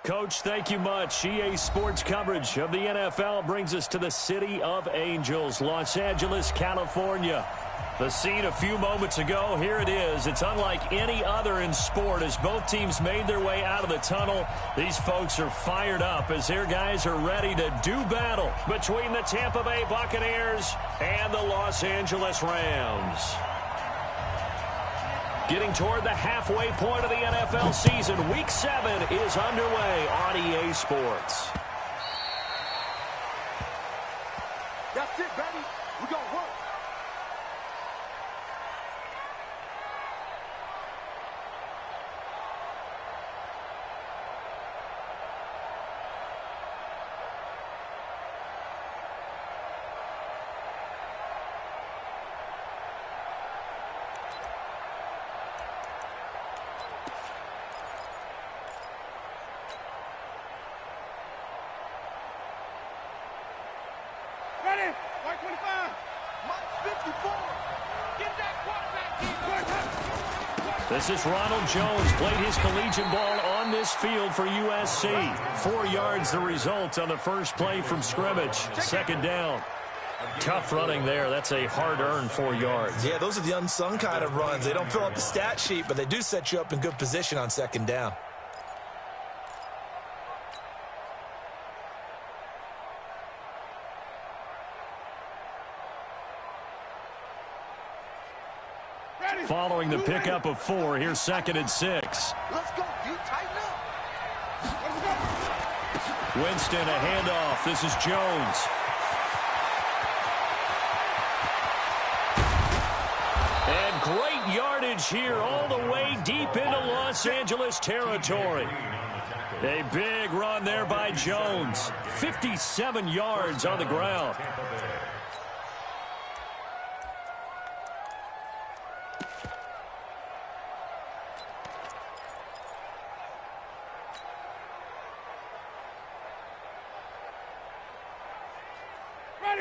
Coach, thank you much. EA Sports coverage of the NFL brings us to the City of Angels, Los Angeles, California. The scene a few moments ago, here it is. It's unlike any other in sport as both teams made their way out of the tunnel. These folks are fired up as their guys are ready to do battle between the Tampa Bay Buccaneers and the Los Angeles Rams. Getting toward the halfway point of the NFL season, Week 7 is underway on EA Sports. That's it, baby. We're going to work. Ready? White 25. Mike 54. Get that quarterback. This is Ronald Jones. Played his collegiate ball on this field for USC. 4 yards the result on the first play from scrimmage. Second down. Tough running there. That's a hard-earned 4 yards. Yeah, those are the unsung kind of runs. They don't fill up the stat sheet, but they do set you up in good position on second down. Following the pickup of 4, here's 2nd and 6. Let's go. You tighten up. Winston, a handoff. This is Jones. And great yardage here all the way deep into Los Angeles territory. A big run there by Jones. 57 yards on the ground.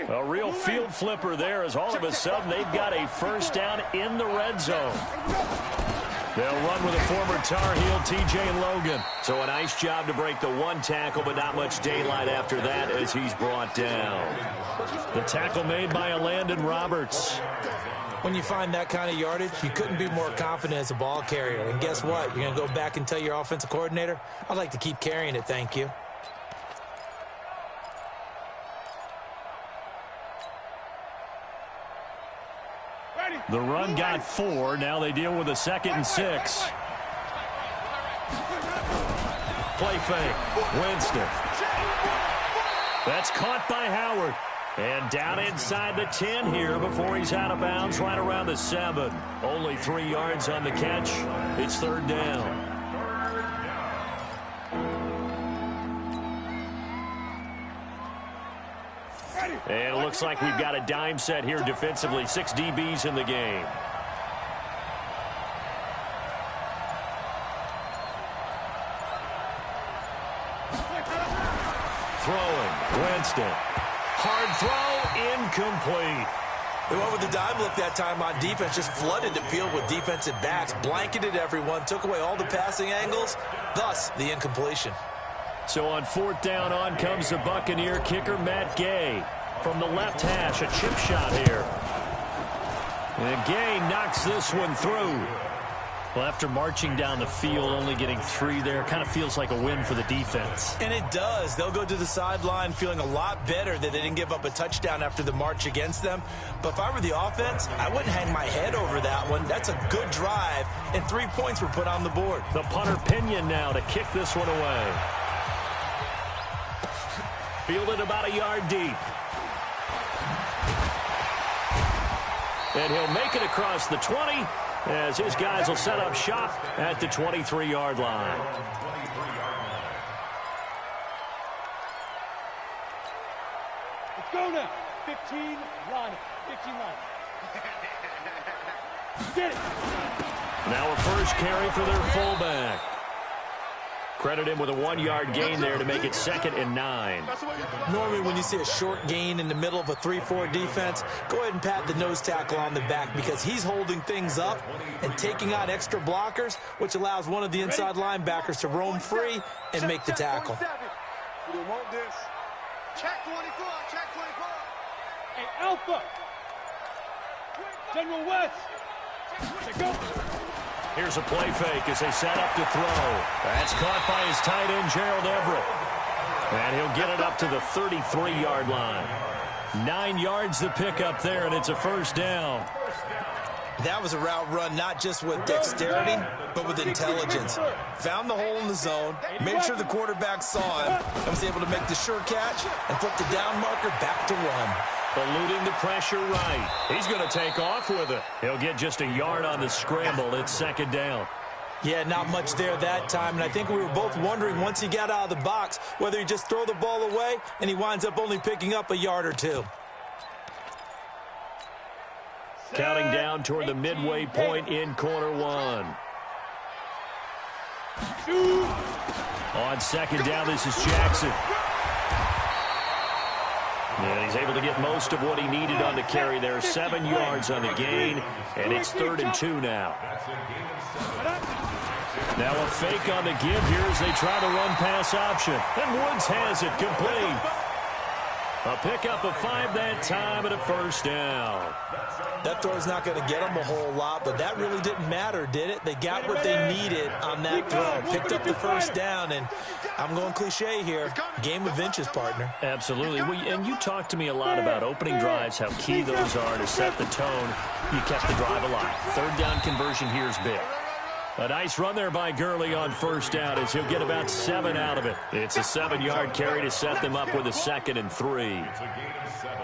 A real field flipper there as all of a sudden they've got a first down in the red zone. They'll run with a former Tar Heel, TJ Logan. So a nice job to break the one tackle, but not much daylight after that as he's brought down. The tackle made by Landon Roberts. When you find that kind of yardage, you couldn't be more confident as a ball carrier. And guess what? You're going to go back and tell your offensive coordinator, I'd like to keep carrying it, thank you. The run got 4. Now they deal with a 2nd and 6. Play fake. Winston. That's caught by Howard. And down inside the 10 here before he's out of bounds right around the 7. Only 3 yards on the catch. It's 3rd down. And it looks like we've got a dime set here defensively. 6 DBs in the game. Throwing. Winston. Hard throw. Incomplete. They went with the dime look that time on defense. Just flooded the field with defensive backs. Blanketed everyone. Took away all the passing angles. Thus, the incompletion. So on 4th down, on comes the Buccaneer kicker, Matt Gay. From the left hash, a chip shot here. And Gay knocks this one through. Well, after marching down the field, only getting 3 there, kind of feels like a win for the defense. And it does. They'll go to the sideline feeling a lot better that they didn't give up a touchdown after the march against them. But if I were the offense, I wouldn't hang my head over that one. That's a good drive, and 3 points were put on the board. The punter Pinion now to kick this one away. Fielded about a yard deep. And he'll make it across the 20 as his guys will set up shop at the 23-yard line. Let's go now. 15 line. 15 line. Get it. Now a first carry for their fullback. Credit him with a 1-yard gain there to make it 2nd and 9. Normally when you see a short gain in the middle of a 3-4 defense, go ahead and pat the nose tackle on the back because he's holding things up and taking out extra blockers, which allows one of the inside linebackers to roam free and make the tackle. We don't want this. Check 24, check 24. Hey, Alpha. General West. Go. Here's a play fake as they set up to throw. That's caught by his tight end, Gerald Everett. And he'll get it up to the 33-yard line. 9 yards to pick up there, and it's a first down. That was a route run not just with dexterity, but with intelligence. Found the hole in the zone, made sure the quarterback saw him, and was able to make the sure catch and flip the down marker back to run. Eluding the pressure right. He's going to take off with it. He'll get just a yard on the scramble. It's 2nd down. Yeah, not much there that time, and I think we were both wondering once he got out of the box whether he just throw the ball away, and he winds up only picking up a yard or two. Counting down toward the midway point in quarter 1. On 2nd down, this is Jackson. And he's able to get most of what he needed on the carry there. 7 yards on the gain, and it's 3rd and 2 now. Now a fake on the give here as they try the run-pass option. And Woods has it complete. A pickup of 5 that time and a first down. That throw's not going to get them a whole lot, but that really didn't matter, did it? They got what they needed on that throw. Picked up the first down, and I'm going cliche here. Game of inches, partner. Absolutely. And you talked to me a lot about opening drives, how key those are to set the tone. You kept the drive alive. 3rd down conversion here is big. A nice run there by Gurley on first down as he'll get about 7 out of it. It's a 7-yard carry to set them up with a 2nd and 3. It's a gain of 7.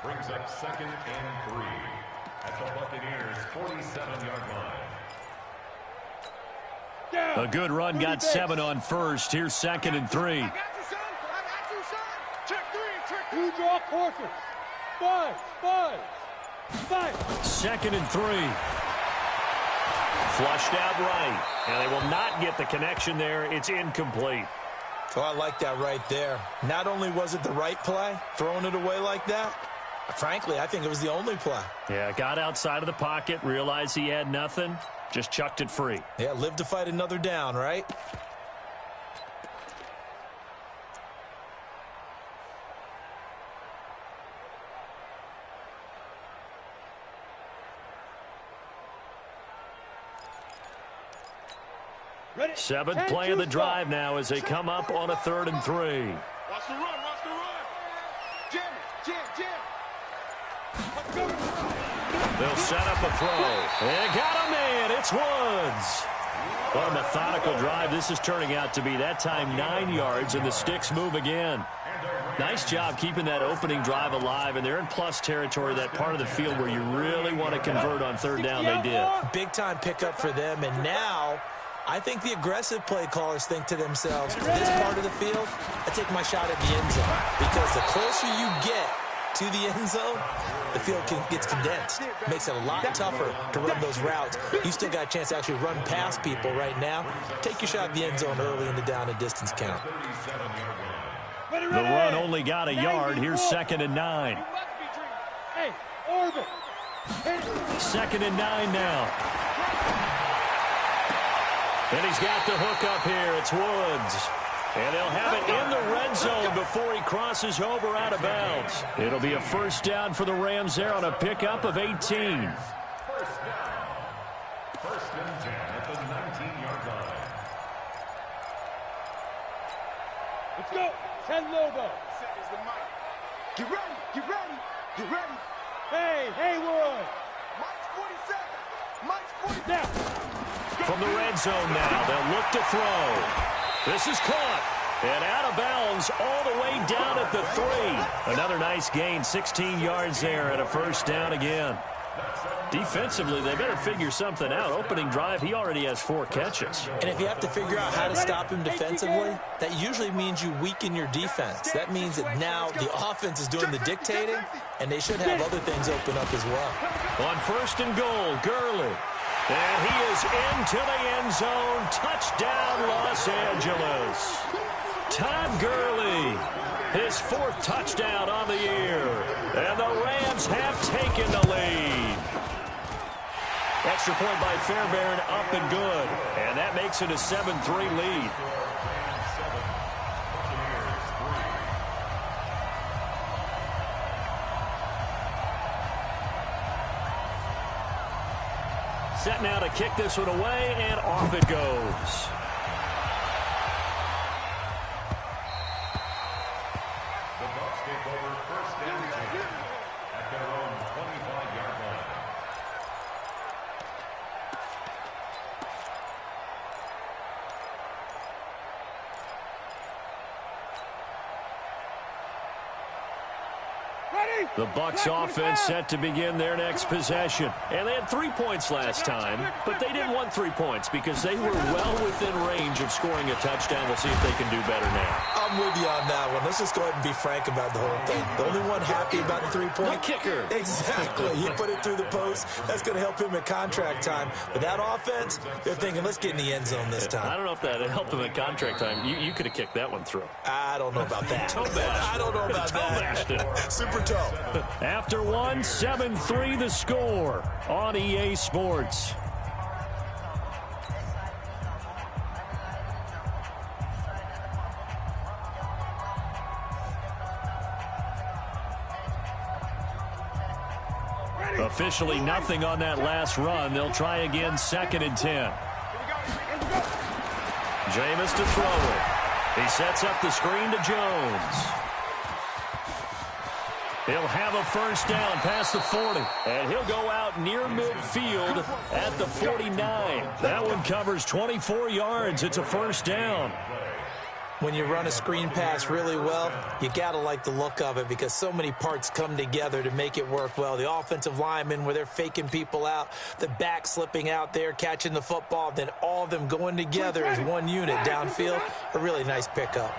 Brings up 2nd and 3 at the Buccaneers' 47-yard line. A good run got 7 on first. Here's 2nd and 3. I got you, son. I got you, son. Check 3, check 2. 2 draw courses. 5. 2nd and 3. Flushed out right. And they will not get the connection there. It's incomplete. Oh, I like that right there. Not only was it the right play, throwing it away like that, frankly, I think it was the only play. Yeah, got outside of the pocket, realized he had nothing, just chucked it free. Yeah, live to fight another down, right? Ready. 7th play of the drive now as they come up on a 3rd and 3. Watch the run, watch the run. Jam it, jam. They'll set up a throw. And got a man. It's Woods. What a methodical drive this is turning out to be. That time 9 yards, and the sticks move again. Nice job keeping that opening drive alive, and they're in plus territory, that part of the field where you really want to convert on 3rd down. They did. Big-time pickup for them, and now I think the aggressive play callers think to themselves, this part of the field, I take my shot at the end zone. Because the closer you get to the end zone, the field gets condensed. Makes it a lot tougher to run those routes. You still got a chance to actually run past people right now. Take your shot at the end zone early in the down and distance count. The run only got a yard. Here's 2nd and 9. Hey, orbit. 2nd and 9 now. And he's got the hook up here. It's Woods. And they'll have it in the red zone before he crosses over out of bounds. It'll be a first down for the Rams there on a pickup of 18. First down. 1st and 10 at the 19-yard line. Let's go. 10 Lobo. Seconds the mic. Get ready, get ready, get ready. Hey, Haywood. Mike's 47. Mike's 40 down. From the red zone now, they'll look to throw. This is caught. And out of bounds all the way down at the 3. Another nice gain, 16 yards there and a first down again. Defensively, they better figure something out. Opening drive, he already has 4 catches. And if you have to figure out how to stop him defensively, that usually means you weaken your defense. That means that now the offense is doing the dictating, and they should have other things open up as well. On 1st and goal, Gurley. And he is into the end zone. Touchdown, Los Angeles. Todd Gurley, his 4th touchdown on the year. And the Rams have taken the lead. Extra point by Fairbairn, up and good. And that makes it a 7-3 lead. Set now to kick this one away, and off it goes. The Bucs take over first down at their own 25-yard line. The Bucs offense set to begin their next possession. And they had 3 points last time, but they didn't want 3 points because they were well within range of scoring a touchdown. We'll see if they can do better now. I'm with you on that one. Let's just go ahead and be frank about the whole thing. The only one happy about the 3-point. The kicker. Exactly. He put it through the post. That's going to help him at contract time. But that offense, they're thinking, let's get in the end zone this time. I don't know if that helped him at contract time. You could have kicked that one through. I don't know about that. Toe bashed. I don't know about that. It. Super toe. After 7-3 the score on EA Sports. Officially nothing on that last run. They'll try again, 2nd and 10. Jameis to throw it. He sets up the screen to Jones. He'll have a first down past the 40. And he'll go out near midfield at the 49. That one covers 24 yards. It's a first down. When you run a screen pass really well, you got to like the look of it because so many parts come together to make it work well. The offensive linemen, where they're faking people out, the back slipping out there, catching the football, then all of them going together as one unit downfield. A really nice pickup.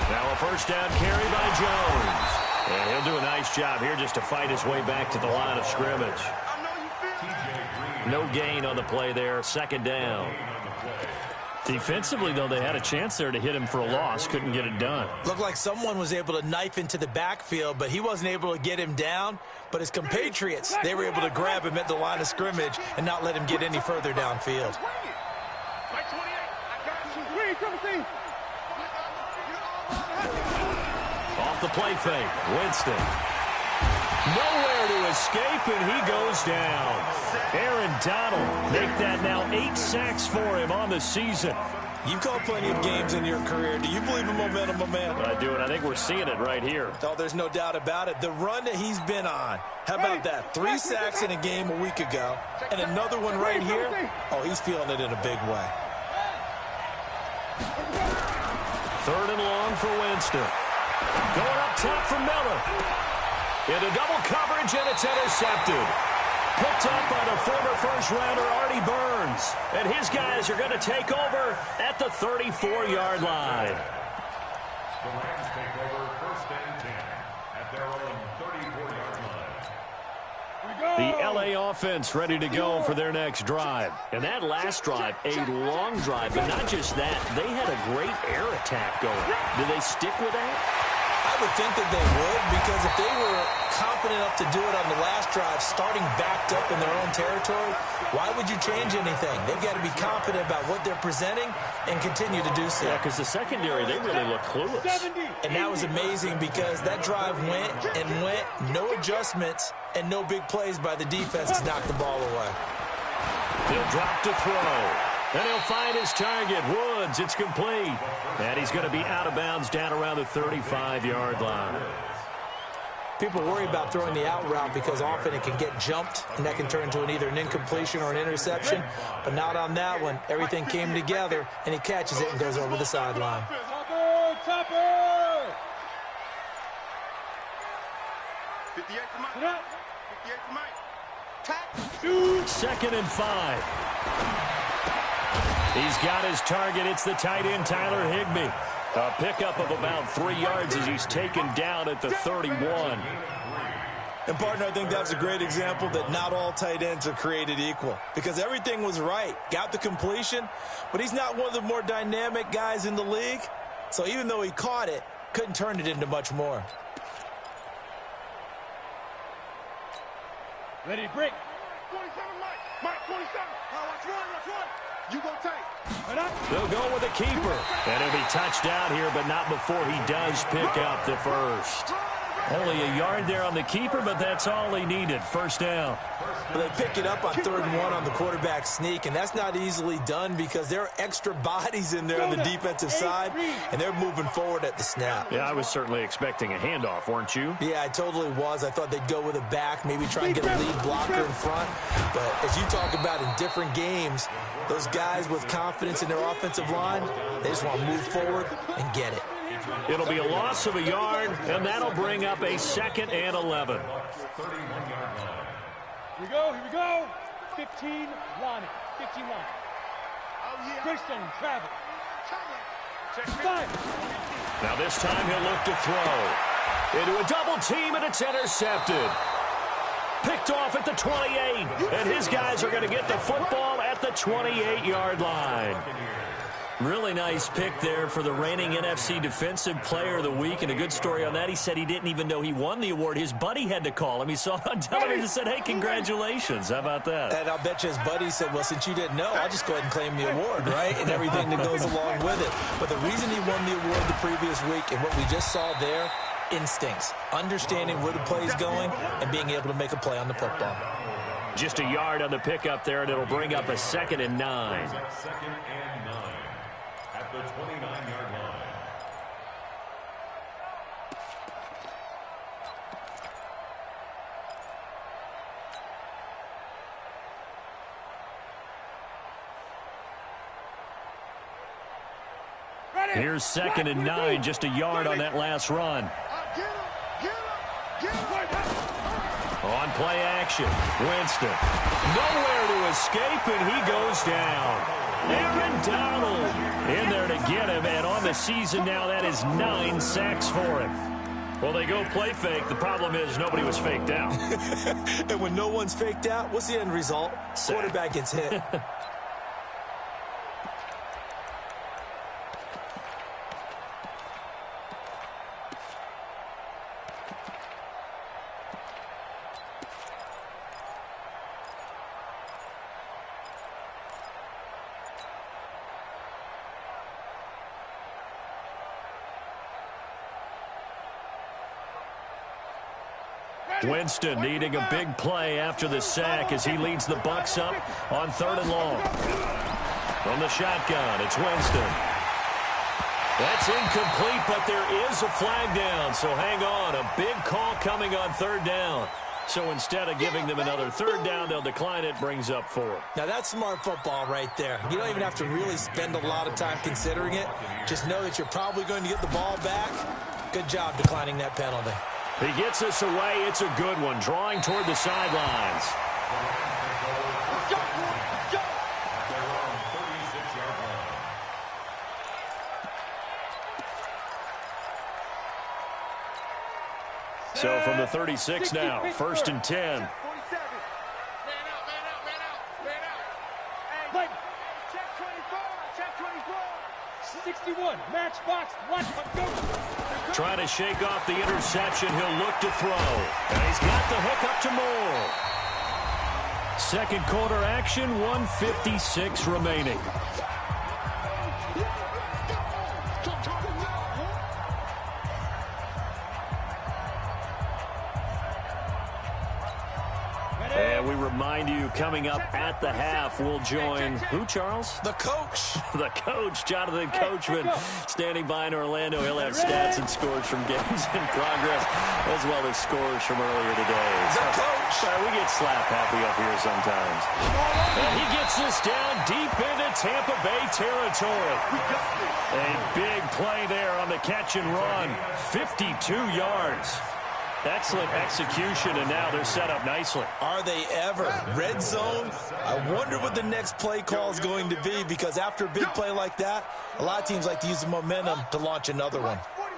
Now a first down carry by Jones. And he'll do a nice job here just to fight his way back to the line of scrimmage. No gain on the play there, 2nd down. Defensively, though, they had a chance there to hit him for a loss. Couldn't get it done. Looked like someone was able to knife into the backfield, but he wasn't able to get him down. But his compatriots, they were able to grab him at the line of scrimmage and not let him get any further downfield. Off the play fake, Winston. Nowhere to escape, and he goes down. Aaron Donald make that now 8 sacks for him on the season. You've called plenty of games in your career. Do you believe in momentum, my man? I do, and I think we're seeing it right here. Oh, there's no doubt about it. The run that he's been on. How about that? 3 sacks in a game a week ago, and another one right here. Oh, he's feeling it in a big way. 3rd and long for Winston. Going up top for Miller. Into double coverage, and it's intercepted. Picked up by the former first-rounder Artie Burns. And his guys are going to take over at the 34-yard line. The Rams take over first and 10 at their own 34-yard line. The L.A. offense ready to go for their next drive. And that last drive, a long drive, but not just that. They had a great air attack going. Did they stick with that? I would think that they would, because if they were confident enough to do it on the last drive, starting backed up in their own territory, why would you change anything? They've got to be confident about what they're presenting and continue to do so. Yeah, because the secondary, they really look clueless. And that was amazing because that drive went and went, no adjustments, and no big plays by the defense to knock the ball away. He'll drop to throw. And he'll find his target, Woods. It's complete. And he's going to be out of bounds down around the 35-yard line. People worry about throwing the out route because often it can get jumped, and that can turn into either an incompletion or an interception. But not on that one. Everything came together, and he catches it and goes over the sideline. Topper! 58 for Mike. 58 for Mike. 2nd and 5. He's got his target. It's the tight end, Tyler Higbee. A pickup of about 3 yards as he's taken down at the 31. And, partner, I think that's a great example that not all tight ends are created equal because everything was right. Got the completion, but he's not one of the more dynamic guys in the league. So even though he caught it, couldn't turn it into much more. Ready to break. 27, Mike. 27. Watch one. You go tight. They'll go with a keeper. And he'll be touched out here, but not before he does pick up the first. Only a yard there on the keeper, but that's all he needed. First down. Well, they pick it up on 3rd and 1 on the quarterback sneak, and that's not easily done because there are extra bodies in there on the defensive side, and they're moving forward at the snap. Yeah, I was certainly expecting a handoff, weren't you? Yeah, I totally was. I thought they'd go with a back, maybe try and get a lead blocker in front. But as you talk about in different games, those guys with confidence in their offensive line, they just want to move forward and get it. It'll be a loss of a yard, and that'll bring up a 2nd and 11. Here we go. 15, Lonnie. 15 line. Christian, travel. 5. Now this time he'll look to throw. Into a double team, and it's intercepted. Picked off at the 28, and his guys are going to get the football at the 28-yard line. Really nice pick there for the reigning NFC Defensive Player of the Week, and a good story on that. He said he didn't even know he won the award. His buddy had to call him. He saw it on television and said, hey, congratulations. How about that? And I'll bet you his buddy said, well, since you didn't know, I'll just go ahead and claim the award, right? And everything that goes along with it. But the reason he won the award the previous week and what we just saw there, instincts, understanding where the play is going and being able to make a play on the football. Just a yard on the pickup there, and it'll bring up a 2nd and 9. 2nd and 9 at the 29-yard line. Here's 2nd and 9, just a yard on that last run. On play action, Winston. Nowhere to escape, and he goes down. Aaron Donald in there to get him, and on the season now, that is 9 sacks for him. Well, they go play fake. The problem is nobody was faked out. And when no one's faked out, what's the end result? Quarterback gets hit. Winston needing a big play after the sack as he leads the Bucs up on 3rd and long. From the shotgun, it's Winston. That's incomplete, but there is a flag down, so hang on. A big call coming on 3rd down. So instead of giving them another 3rd down, they'll decline it, brings up 4. Now that's smart football right there. You don't even have to really spend a lot of time considering it. Just know that you're probably going to get the ball back. Good job declining that penalty. He gets us away. It's a good one, drawing toward the sidelines. So from the 36 now, 1st and 10. Check 24. 61, matchbox, go. Trying to shake off the interception. He'll look to throw. And he's got the hook up to Moore. 2nd quarter action, 1:56 remaining. And we remind you, coming up at the half, we'll join who, Charles? The coach. The coach, Jonathan Coachman, standing by in Orlando. He'll have stats and scores from games in progress, as well as scores from earlier today. The coach. We get slap happy up here sometimes. And he gets this down deep into Tampa Bay territory. A big play there on the catch and run. 52 yards. Excellent execution, and now they're set up nicely. Are they ever? Red zone? I wonder what the next play call is going to be, because after a big play like that, a lot of teams like to use the momentum to launch another one. 47.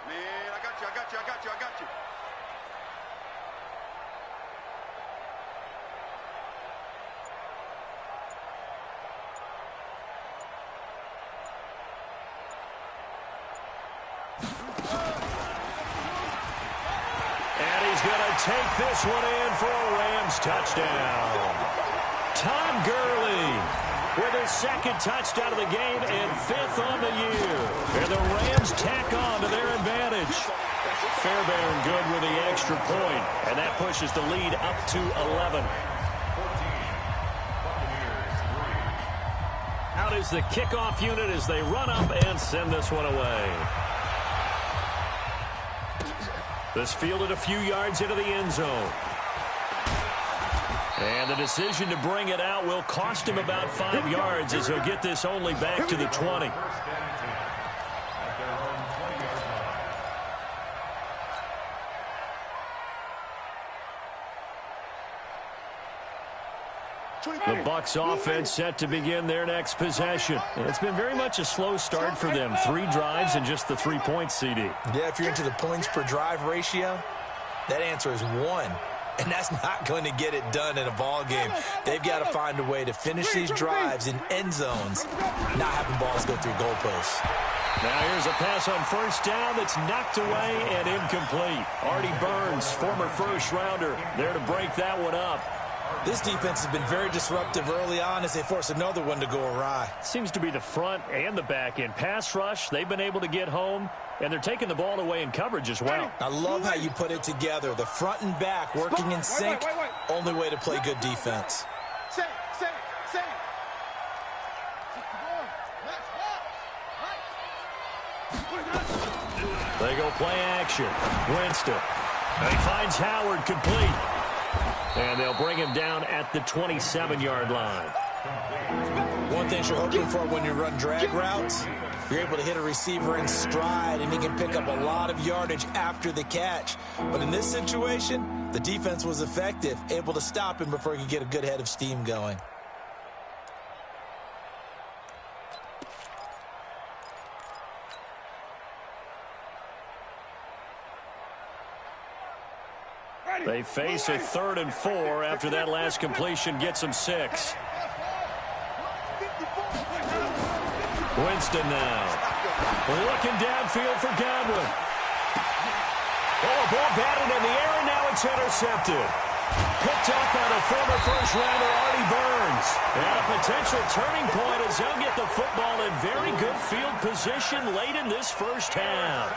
Man, I got you. take this one in for a Rams touchdown. Todd Gurley with his second touchdown of the game and 5th on the year. And the Rams tack on to their advantage. Fairbairn good with the extra point, and that pushes the lead up to 11. Out is the kickoff unit as they run up and send this one away. This fielded a few yards into the end zone. And the decision to bring it out will cost him about 5 yards as he'll get this only back to the 20. The Bucs offense set to begin their next possession. It's been very much a slow start for them. 3 drives and just the 3 points, CD. Yeah, if you're into the points per drive ratio, that answer is 1. And that's not going to get it done in a ball game. They've got to find a way to finish these drives in end zones, not having balls go through goalposts. Now here's a pass on first down that's knocked away and incomplete. Artie Burns, former first-rounder, there to break that one up. This defense has been very disruptive early on as they force another one to go awry. Seems to be the front and the back end. Pass rush, they've been able to get home, and they're taking the ball away in coverage as well. I love how you put it together. The front and back working in sync. Only way to play good defense. They go play action. Winston. And he finds Howard complete. And they'll bring him down at the 27-yard line. One thing you're hoping for when you run drag routes, you're able to hit a receiver in stride, and he can pick up a lot of yardage after the catch. But in this situation, the defense was effective, able to stop him before he could get a good head of steam going. They face a 3rd and 4 after that last completion gets them 6. Winston now. Looking downfield for Godwin. Oh, a ball batted in the air, and now it's intercepted. Picked up on a former first-rounder, Artie Burns. And a potential turning point as he'll get the football in very good field position late in this first half.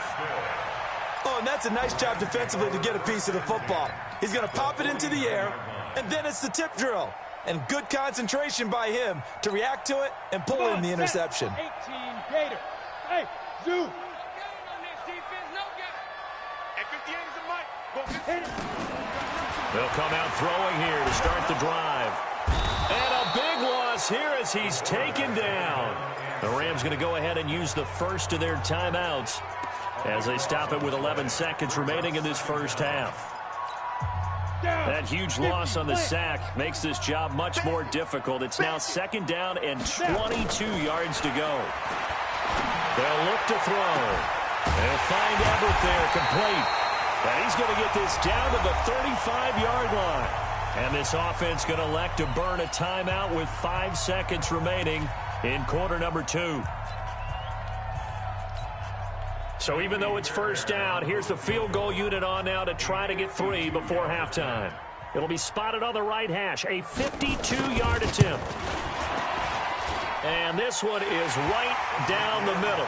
Oh, and that's a nice job defensively to get a piece of the football. He's going to pop it into the air, and then it's the tip drill. And good concentration by him to react to it and pull in the interception. 18 Gator. Hey, Zoo. They'll come out throwing here to start the drive. And a big loss here as he's taken down. The Rams going to go ahead and use the first of their timeouts as they stop it with 11 seconds remaining in this first half. That huge loss on the sack makes this job much more difficult. It's now 2nd down and 22 yards to go. They'll look to throw. They'll find Everett there, complete. And he's going to get this down to the 35-yard line. And this offense going to elect to burn a timeout with 5 seconds remaining in quarter number 2. So even though it's first down, here's the field goal unit on now to try to get 3 before halftime. It'll be spotted on the right hash, a 52-yard attempt. And this one is right down the middle.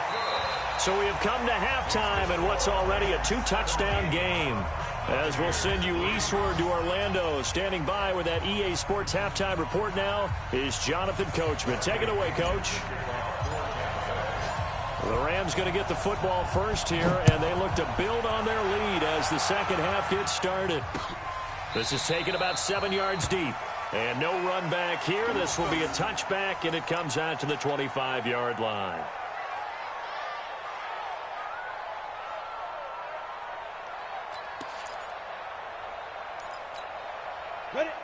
So we have come to halftime in what's already a 2-touchdown game. As we'll send you eastward to Orlando. Standing by with that EA Sports halftime report now is Jonathan Coachman. Take it away, Coach. The Rams going to get the football first here, and they look to build on their lead as the second half gets started. This is taken about 7 yards deep. And no run back here. This will be a touchback, and it comes out to the 25-yard line.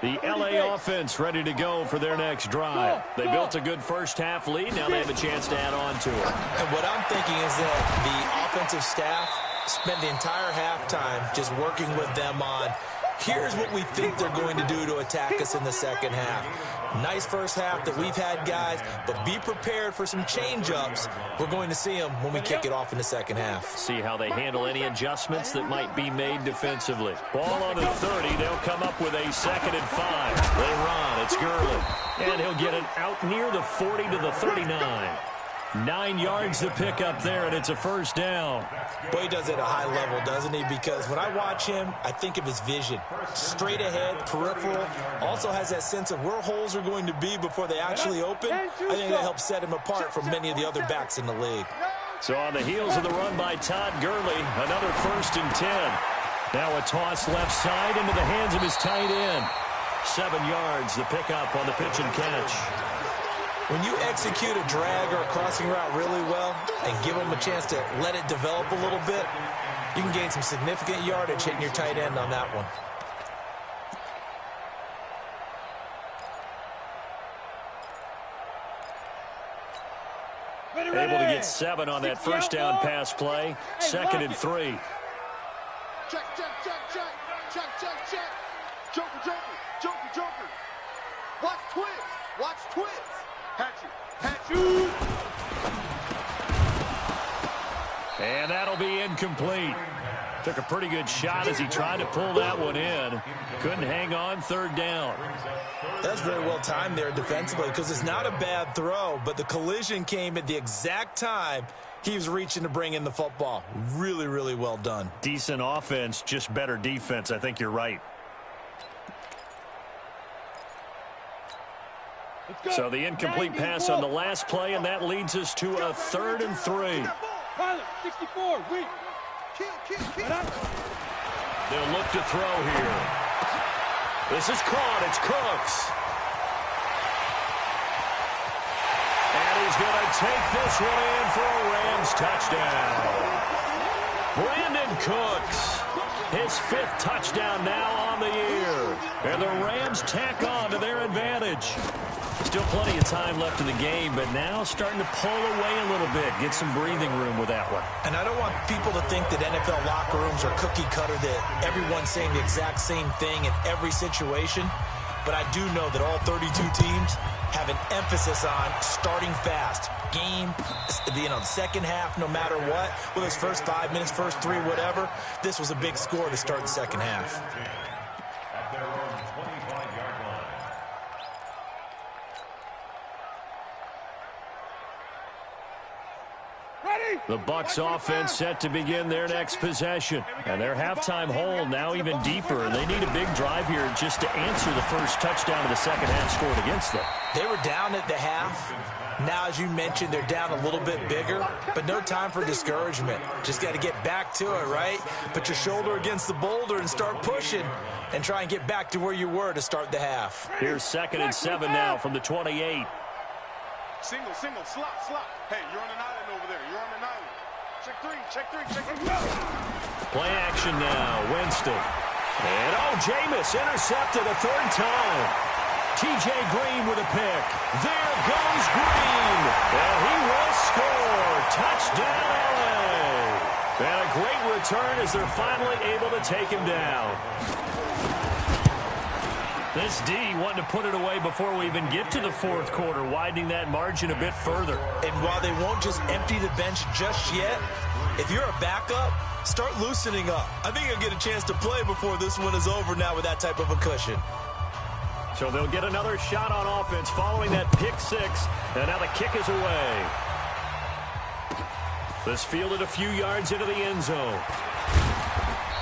The L.A. offense ready to go for their next drive. They built a good first-half lead. Now they have a chance to add on to it. And what I'm thinking is that the offensive staff spent the entire halftime just working with them on Here's what we think they're going to do to attack us in the second half. Nice first half that we've had, guys, but be prepared for some change-ups. We're going to see them when we kick it off in the second half. See how they handle any adjustments that might be made defensively. Ball on the 30. They'll come up with a 2nd and 5. They run. It's Gurley. And he'll get it out near the 40 to the 39. 9 yards to pick up there, and it's a first down. Boy, he does it at a high level, doesn't he? Because when I watch him, I think of his vision. Straight ahead, peripheral. Also has that sense of where holes are going to be before they actually open. I think that helps set him apart from many of the other backs in the league. So on the heels of the run by Todd Gurley, another 1st and 10. Now a toss left side into the hands of his tight end. 7 yards the pickup on the pitch and catch. When you execute a drag or a crossing route really well and give them a chance to let it develop a little bit, you can gain some significant yardage hitting your tight end on that one. Able to get 7 on that first down pass play. 2nd and 3. Check, check, check, check, check, check, check. Joker, Joker, Joker, Joker. Watch twins, watch twins. Hatch you. And that'll be incomplete. Took a pretty good shot as he tried to pull that one in. Couldn't hang on, 3rd down. That's very well timed there defensively because it's not a bad throw, but the collision came at the exact time he was reaching to bring in the football. Really, really well done. Decent offense, just better defense. I think you're right. So the incomplete pass on the last play, and that leads us to a 3rd and 3. Pilot, 64, weak. They'll look to throw here. This is caught. It's Cooks. And he's going to take this one in for a Rams touchdown. Brandon Cooks. His 5th touchdown now on the year. And the Rams tack on to their advantage. Still plenty of time left in the game, but now starting to pull away a little bit. Get some breathing room with that one. And I don't want people to think that NFL locker rooms are cookie cutter, that everyone's saying the exact same thing in every situation. But I do know that all 32 teams have an emphasis on starting fast. Game, the second half, no matter what. Whether it's first 5 minutes, first 3, whatever. This was a big score to start the second half. At their own 25-yard line. The Bucs offense set to begin their next possession. And their halftime hole now even deeper. And they need a big drive here just to answer the first touchdown of the second half scored against them. They were down at the half. Now, as you mentioned, they're down a little bit bigger, but no time for discouragement. Just got to get back to it, right? Put your shoulder against the boulder and start pushing and try and get back to where you were to start the half. Here's 2nd and 7 now from the 28. Single, slot, slot. Hey, you're on an island over there. You're on an island. Check 3, check 3, check 3. Play action now. Winston. And, Jameis intercepted a 3rd time. T.J. Green with a pick. There goes Green. And he will score. Touchdown, L.A. And a great return as they're finally able to take him down. This D wanting to put it away before we even get to the 4th quarter, widening that margin a bit further. And while they won't just empty the bench just yet, if you're a backup, start loosening up. I think you'll get a chance to play before this one is over now with that type of a cushion. So they'll get another shot on offense following that pick 6, and now the kick is away. This fielded a few yards into the end zone.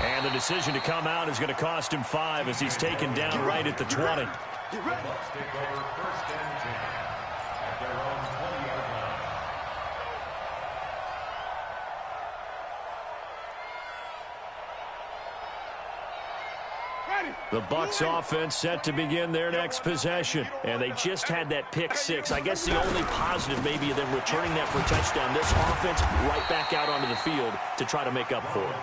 And the decision to come out is going to cost him 5 as he's taken down right at the 20. Bucs take over 1st and 10 at their own 20-yard line. The Bucs offense set to begin their next possession. And they just had that pick 6. I guess the only positive maybe of them returning that for a touchdown. This offense right back out onto the field to try to make up for it.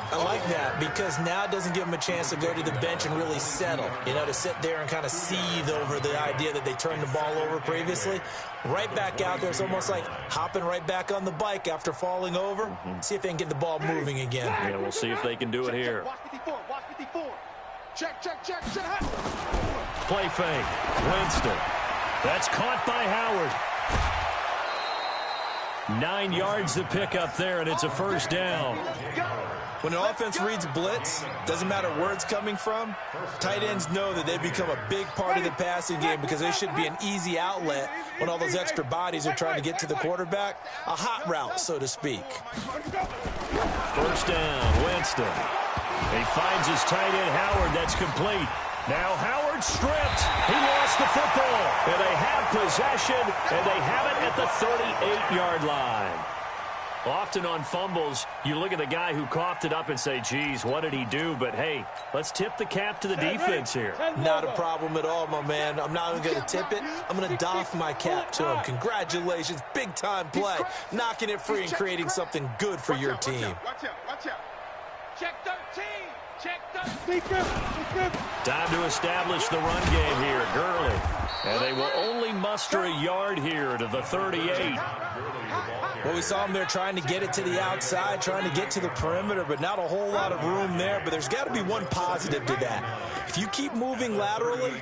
I like that because now it doesn't give them a chance to go to the bench and really settle, to sit there and kind of seethe over the idea that they turned the ball over previously. Right back out there, it's almost like hopping right back on the bike after falling over. See if they can get the ball moving again. Yeah, we'll see if they can do it here. Watch 54, watch 54. Check, check, check, check. Play fake. Winston. That's caught by Howard. 9 yards to pick up there, and it's a first down. When an offense reads blitz, doesn't matter where it's coming from, tight ends know that they become a big part of the passing game because they should be an easy outlet when all those extra bodies are trying to get to the quarterback. A hot route, so to speak. First down, Winston. He finds his tight end, Howard. That's complete. Now Howard stripped. He lost the football. And they have possession, and they have it at the 38-yard line. Often on fumbles, you look at the guy who coughed it up and say, geez, what did he do? But, hey, let's tip the cap to the defense here. Not a problem at all, my man. I'm not even going to tip it. I'm going to doff my cap to him. Congratulations. Big-time play. Knocking it free and creating something good for your team. Watch out, watch out. Check 13. Check 13. Time to establish the run game here. Gurley. And they will only muster a yard here to the 38. Well, we saw him there trying to get it to the outside, trying to get to the perimeter, but not a whole lot of room there. But there's got to be one positive to that. If you keep moving laterally,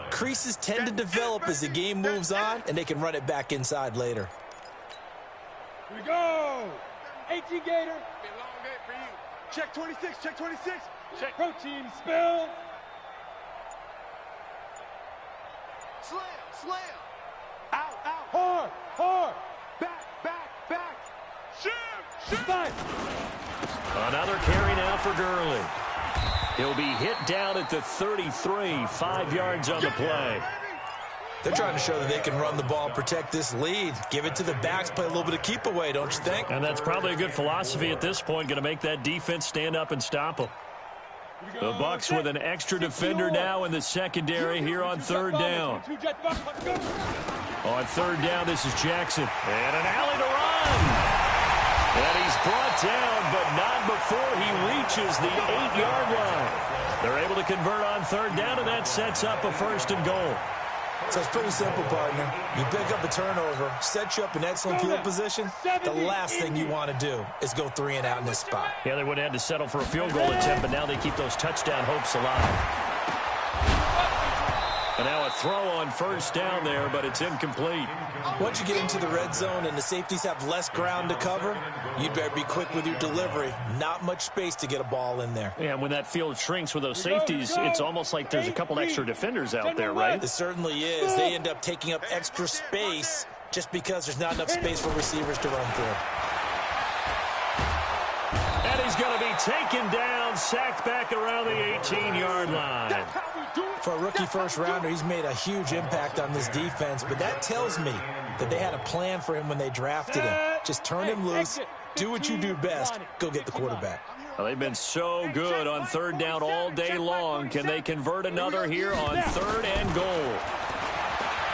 creases tend to develop as the game moves on, and they can run it back inside later. Here we go. 18 Gator. Be a long day for you. Check 26, check 26. Check protein spill. Slam, slam. Out, out. Hard, hard. Back, back, back. Shoot, shoot. Fight. Another carry now for Gurley. He'll be hit down at the 33, 5 yards on the play. They're trying to show that they can run the ball, protect this lead. Give it to the backs, play a little bit of keep away, don't you think? And that's probably a good philosophy at this point, going to make that defense stand up and stop them. The Bucs with an extra defender now in the secondary here on third down. On third down, this is Jackson. And an alley to run. And he's brought down, but not before he reaches the 8-yard line. They're able to convert on third down, and that sets up a first and goal. So it's pretty simple, partner. You pick up a turnover, set you up in excellent field position. The last thing you want to do is go 3 and out in this spot. Yeah, they would have had to settle for a field goal attempt, but now they keep those touchdown hopes alive. And now a throw on first down there, but it's incomplete. Once you get into the red zone and the safeties have less ground to cover, you'd better be quick with your delivery. Not much space to get a ball in there. Yeah, and when that field shrinks with those safeties, it's almost like there's a couple extra defenders out there, right? It certainly is. They end up taking up extra space just because there's not enough space for receivers to run through. And he's going to be taken down, sacked back around the 18-yard line. For a rookie first-rounder, he's made a huge impact on this defense, but that tells me that they had a plan for him when they drafted him. Just turn him loose, do what you do best, go get the quarterback. Well, they've been so good on third down all day long. Can they convert another here on third and goal?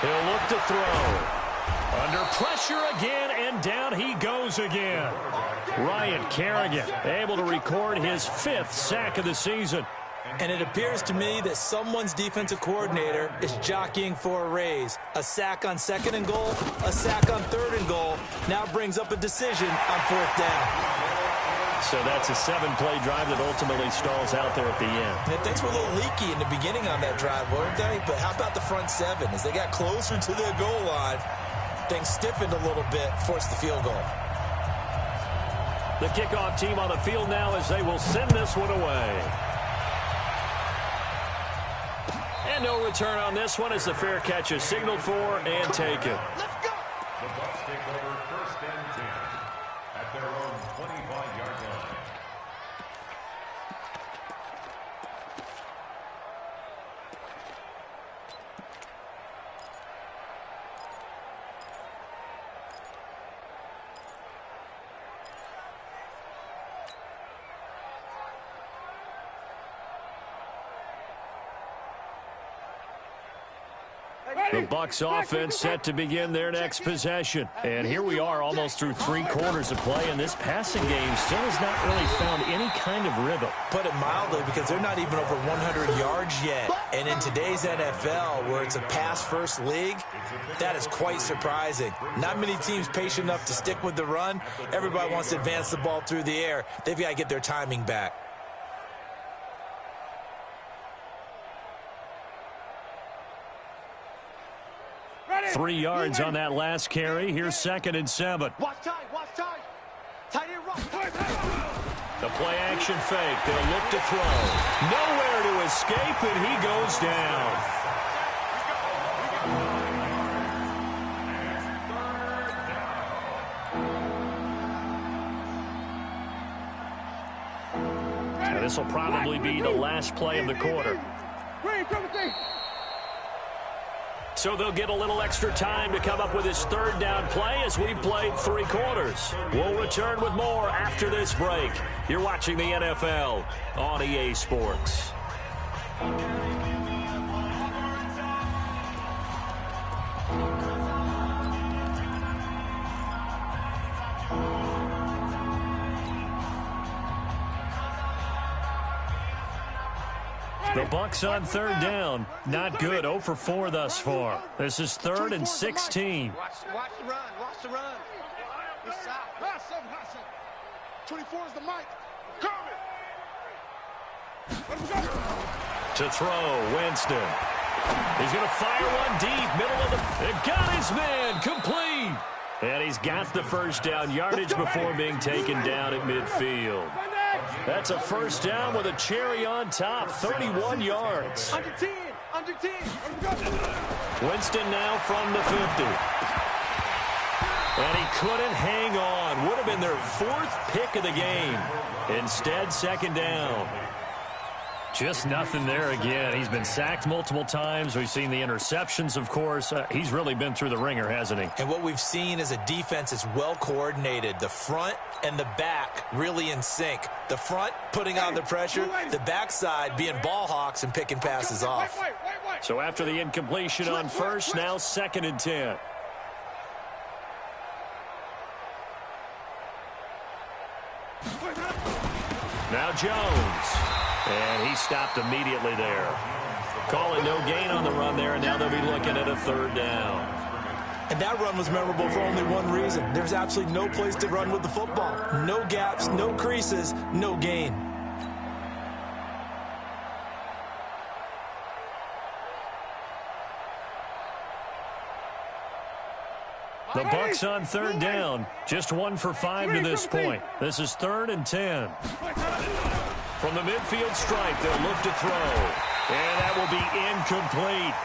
He'll look to throw. Under pressure again, and down he goes again. Ryan Kerrigan able to record his 5th sack of the season. And it appears to me that someone's defensive coordinator is jockeying for a raise. A sack on second and goal, a sack on third and goal, now brings up a decision on 4th down. So that's a 7-play drive that ultimately stalls out there at the end. And things were a little leaky in the beginning on that drive, weren't they? But how about the front 7? As they got closer to their goal line, things stiffened a little bit, forced the field goal. The kickoff team on the field now as they will send this one away. And no return on this one as the fair catch is signaled for and taken. Let's go. The Bucs take over first and 10 at their own 25-yard line. The Bucs offense set to begin their next possession. And here we are almost through 3 quarters of play, and this passing game still has not really found any kind of rhythm. Put it mildly, because they're not even over 100 yards yet. And in today's NFL, where it's a pass-first league, that is quite surprising. Not many teams patient enough to stick with the run. Everybody wants to advance the ball through the air. They've got to get their timing back. 3 yards on that last carry. Here's 2nd and 7. Watch time, watch time. Tight end right. The play action fake. They'll look to throw. Nowhere to escape, and he goes down. This will probably be the last play of the quarter. So they'll get a little extra time to come up with his 3rd down play as we've played 3 quarters. We'll return with more after this break. You're watching the NFL on EA Sports. The Bucs on 3rd down. Not good. 0 for 4 thus far. This is 3rd and 16. Watch the run. Watch the run. This side. Hot 7. 24 is the mic. Coming. To throw, Winston. He's going to fire one deep. Middle of the... They got his man. Complete. And he's got the 1st down yardage before being taken down at midfield. That's a 1st down with a cherry on top, 31 yards. Under 10, under 10. Winston now from the 50. And he couldn't hang on. Would have been their 4th pick of the game. Instead, 2nd down. Just nothing there again. He's been sacked multiple times. We've seen the interceptions, of course. He's really been through the ringer, hasn't he? And what we've seen is a defense that's well coordinated. The front and the back really in sync. The front putting on the pressure, the backside being ball hawks and picking passes off. So after the incompletion on 1st, now 2nd and 10. Now Jones. And he stopped immediately there. Calling no gain on the run there, and now they'll be looking at a 3rd down. And that run was memorable for only one reason. There's absolutely no place to run with the football. No gaps, no creases, no gain. The Bucs on 3rd down. Just 1 for 5 to this point. This is 3rd and 10. From the midfield stripe, they'll look to throw. And that will be incomplete.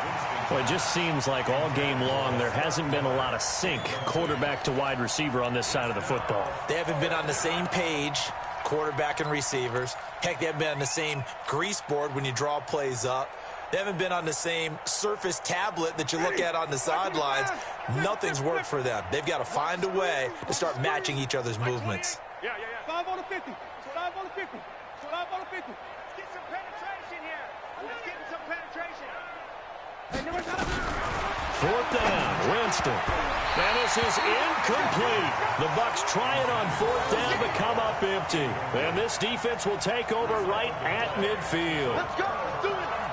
Well, it just seems like all game long there hasn't been a lot of sync quarterback to wide receiver on this side of the football. They haven't been on the same page, quarterback and receivers. Heck, they haven't been on the same grease board when you draw plays up. They haven't been on the same surface tablet that you look at on the sidelines. Nothing's worked for them. They've got to find a way to start matching each other's movements. 5 on the 50. 5 on the 50. 5 on the 50. Let's get some penetration here. Let's get some penetration. 4th down, Winston. And this is incomplete. The Bucs try it on 4th down but come up empty. And this defense will take over right at midfield. Let's go. Let's do it.